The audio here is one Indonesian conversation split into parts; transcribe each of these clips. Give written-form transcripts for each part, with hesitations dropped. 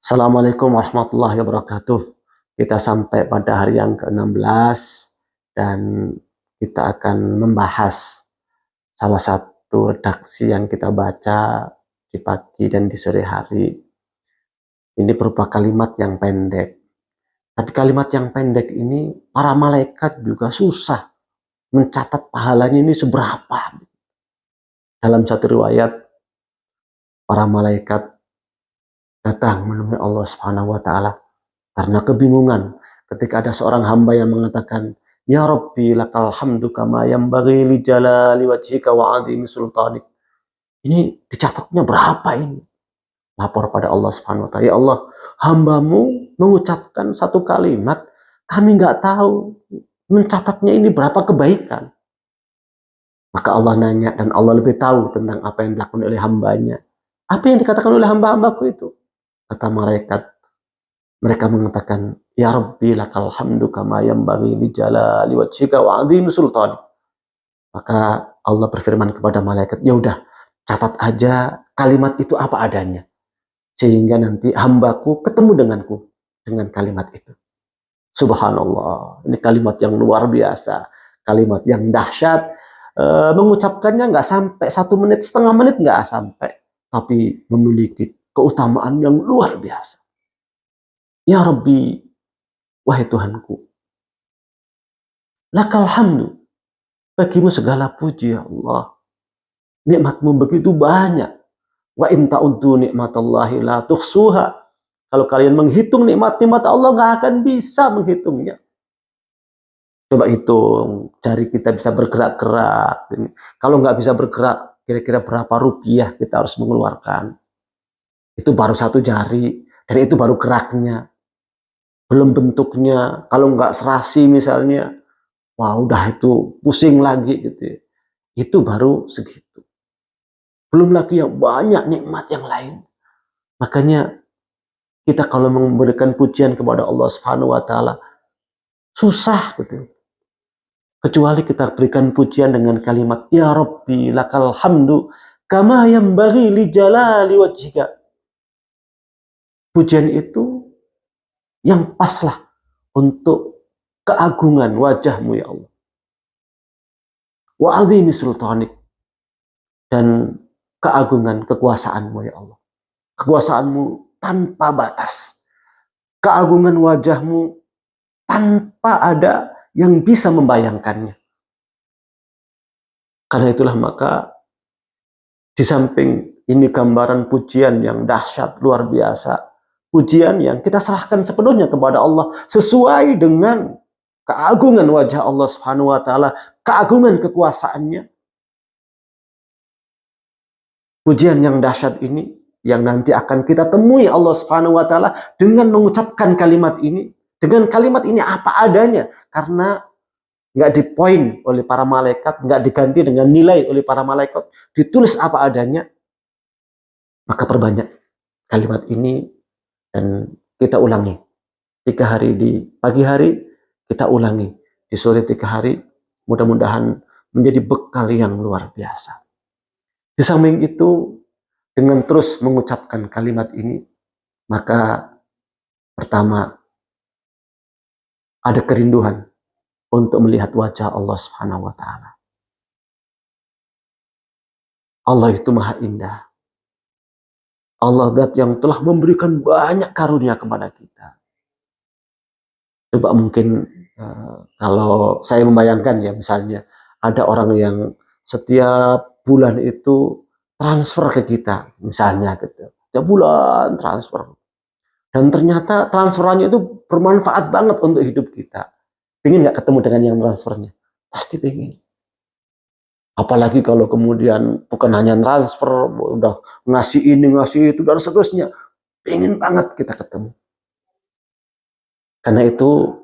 Assalamualaikum warahmatullahi wabarakatuh. Kita sampai pada hari yang ke-16 dan kita akan membahas salah satu redaksi yang kita baca di pagi dan di sore hari. Ini berupa kalimat yang pendek. Tapi kalimat yang pendek ini para malaikat juga susah mencatat pahalanya ini seberapa. Dalam satu riwayat, para malaikat datang menemui Allah Subhanahu wa taala karena kebingungan ketika ada seorang hamba yang mengatakan, "Ya Rabbi lakal hamdu kama yanbaghi li jalali wajhika wa 'azimi sultanik." Ini dicatatnya berapa ini? Lapor pada Allah Subhanahu wa taala, "Ya Allah, hambamu mengucapkan satu kalimat, kami nggak tahu mencatatnya ini berapa kebaikan." Maka Allah nanya, dan Allah lebih tahu tentang apa yang dilakukan oleh hambanya. Apa yang dikatakan oleh hamba-hambaku itu? Kata malaikat, mereka mengatakan, "Ya Rabbi lakal hamdu kama yanbaghi li jalali wajhika wa 'azimi sultanik." Maka Allah berfirman kepada malaikat, "Ya udah, catat aja kalimat itu apa adanya, sehingga nanti hambaku ketemu denganku dengan kalimat itu." Subhanallah, ini kalimat yang luar biasa, kalimat yang dahsyat. Mengucapkannya nggak sampai 1 menit, setengah menit nggak sampai, tapi memiliki keutamaan yang luar biasa. Ya Rabbi, wahai Tuhanku, lakal hamdu, bagimu segala puji ya Allah. Nikmatmu begitu banyak. Wa in ta'uddu nikmatallahi la tuhsuha. Kalau kalian menghitung nikmat-nikmat Allah, nggak akan bisa menghitungnya. Coba hitung, jari kita bisa bergerak-gerak. Kalau nggak bisa bergerak, kira-kira berapa rupiah kita harus mengeluarkan? Itu baru satu jari, dan itu baru geraknya. Belum bentuknya, kalau nggak serasi misalnya, wah udah itu pusing lagi gitu ya. Itu baru segitu. Belum lagi yang banyak nikmat yang lain. Makanya kita kalau memberikan pujian kepada Allah Subhanahu wa taala susah gitu. Kecuali kita berikan pujian dengan kalimat ya Rabbi lakal hamdu kama yanbaghi li jalali wajhika. Pujian itu yang paslah untuk keagungan wajahmu ya Allah. Wa 'azimi sultanik, dan keagungan kekuasaanmu ya Allah. Kekuasaanmu tanpa batas. Keagungan wajahmu tanpa ada yang bisa membayangkannya. Karena itulah maka di samping ini gambaran pujian yang dahsyat luar biasa, pujian yang kita serahkan sepenuhnya kepada Allah sesuai dengan keagungan wajah Allah Subhanahu wa taala, keagungan kekuasaannya. Pujian yang dahsyat ini yang nanti akan kita temui Allah Subhanahu wa taala dengan mengucapkan kalimat ini. Dengan kalimat ini apa adanya, karena nggak dipoin oleh para malaikat, nggak diganti dengan nilai oleh para malaikat, ditulis apa adanya. Maka perbanyak kalimat ini dan kita ulangi 3 hari di pagi hari, kita ulangi di sore 3 hari, mudah-mudahan menjadi bekal yang luar biasa. Di samping itu, dengan terus mengucapkan kalimat ini, maka pertama ada kerinduan untuk melihat wajah Allah Subhanahu wa taala. Allah itu maha indah. Allah zat yang telah memberikan banyak karunia kepada kita. Coba mungkin kalau saya membayangkan ya, misalnya ada orang yang setiap bulan itu transfer ke kita, misalnya gitu. Setiap bulan transfer. Dan ternyata transferannya itu bermanfaat banget untuk hidup kita. Pengen nggak ketemu dengan yang transfernya? Pasti pengen. Apalagi kalau kemudian bukan hanya transfer, udah ngasih ini, ngasih itu, dan seterusnya. Pengen banget kita ketemu. Karena itu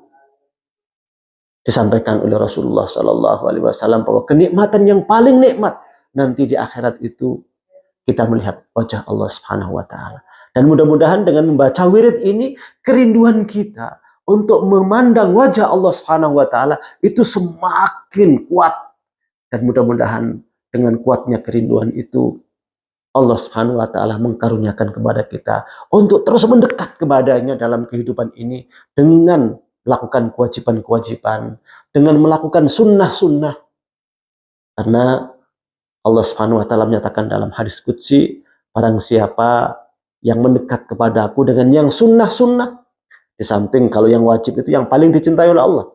disampaikan oleh Rasulullah Sallallahu Alaihi Wasallam bahwa kenikmatan yang paling nikmat nanti di akhirat itu kita melihat wajah Allah Subhanahu Wa Taala. Dan mudah-mudahan dengan membaca wirid ini, kerinduan kita untuk memandang wajah Allah Subhanahu Wa Taala itu semakin kuat. Dan mudah-mudahan dengan kuatnya kerinduan itu, Allah Subhanahu wa taala mengkaruniakan kepada kita untuk terus mendekat kepadanya dalam kehidupan ini dengan melakukan kewajiban-kewajiban, dengan melakukan sunnah-sunnah. Karena Allah Subhanahu wa taala menyatakan dalam hadis qudsi, barang siapa yang mendekat kepada aku dengan yang sunnah-sunnah, di samping kalau yang wajib itu yang paling dicintai oleh Allah,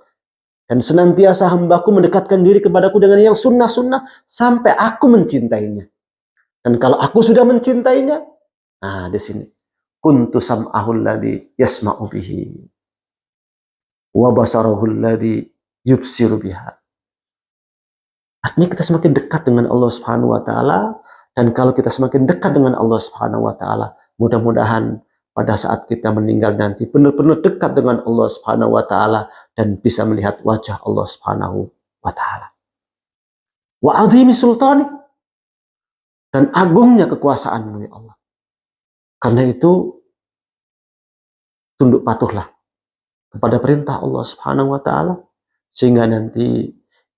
dan senantiasa hambaku mendekatkan diri kepadaku dengan yang sunnah-sunnah sampai aku mencintainya. Dan kalau aku sudah mencintainya, nah di sini kuntu sam'ahul ladzi yasma'u bihi wa basarahul ladzi yubsiru biha. Artinya kita semakin dekat dengan Allah Subhanahu wa taala, dan kalau kita semakin dekat dengan Allah Subhanahu wa taala, mudah-mudahan pada saat kita meninggal nanti benar-benar dekat dengan Allah Subhanahu wa taala dan bisa melihat wajah Allah Subhanahu wa taala. Wa 'azimi sultani, dan agungnya kekuasaan-Mu ya Allah. Karena itu tunduk patuhlah kepada perintah Allah Subhanahu wa taala sehingga nanti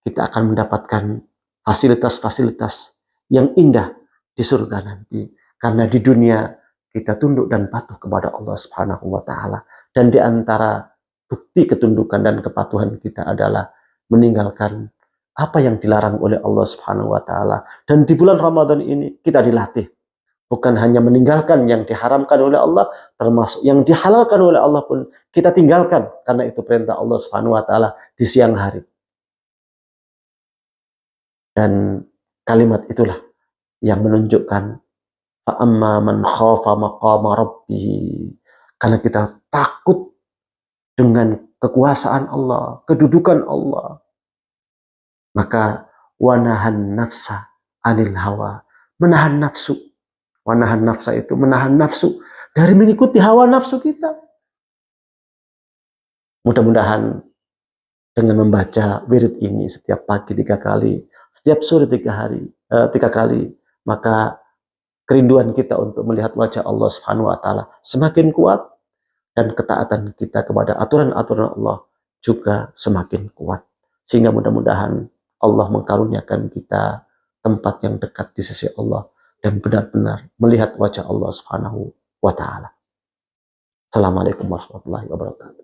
kita akan mendapatkan fasilitas-fasilitas yang indah di surga nanti. Karena di dunia kita tunduk dan patuh kepada Allah Subhanahu wa taala, dan di antara bukti ketundukan dan kepatuhan kita adalah meninggalkan apa yang dilarang oleh Allah Subhanahu wa taala. Dan di bulan Ramadan ini kita dilatih bukan hanya meninggalkan yang diharamkan oleh Allah, termasuk yang dihalalkan oleh Allah pun kita tinggalkan, karena itu perintah Allah Subhanahu wa taala di siang hari. Dan kalimat itulah yang menunjukkan fa'amma man khafa maqama rabbih. Karena kita takut dengan kekuasaan Allah, kedudukan Allah, maka wanahan nafsa anil hawa, menahan nafsu. Wanahan nafsa itu menahan nafsu dari mengikuti hawa nafsu kita. Mudah-mudahan dengan membaca wirid ini setiap pagi 3 kali, setiap sore 3 kali, maka kerinduan kita untuk melihat wajah Allah Subhanahu wa taala semakin kuat, dan ketaatan kita kepada aturan-aturan Allah juga semakin kuat. Sehingga mudah-mudahan Allah mengkaruniakan kita tempat yang dekat di sisi Allah dan benar-benar melihat wajah Allah Subhanahu wa taala. Assalamualaikum warahmatullahi wabarakatuh.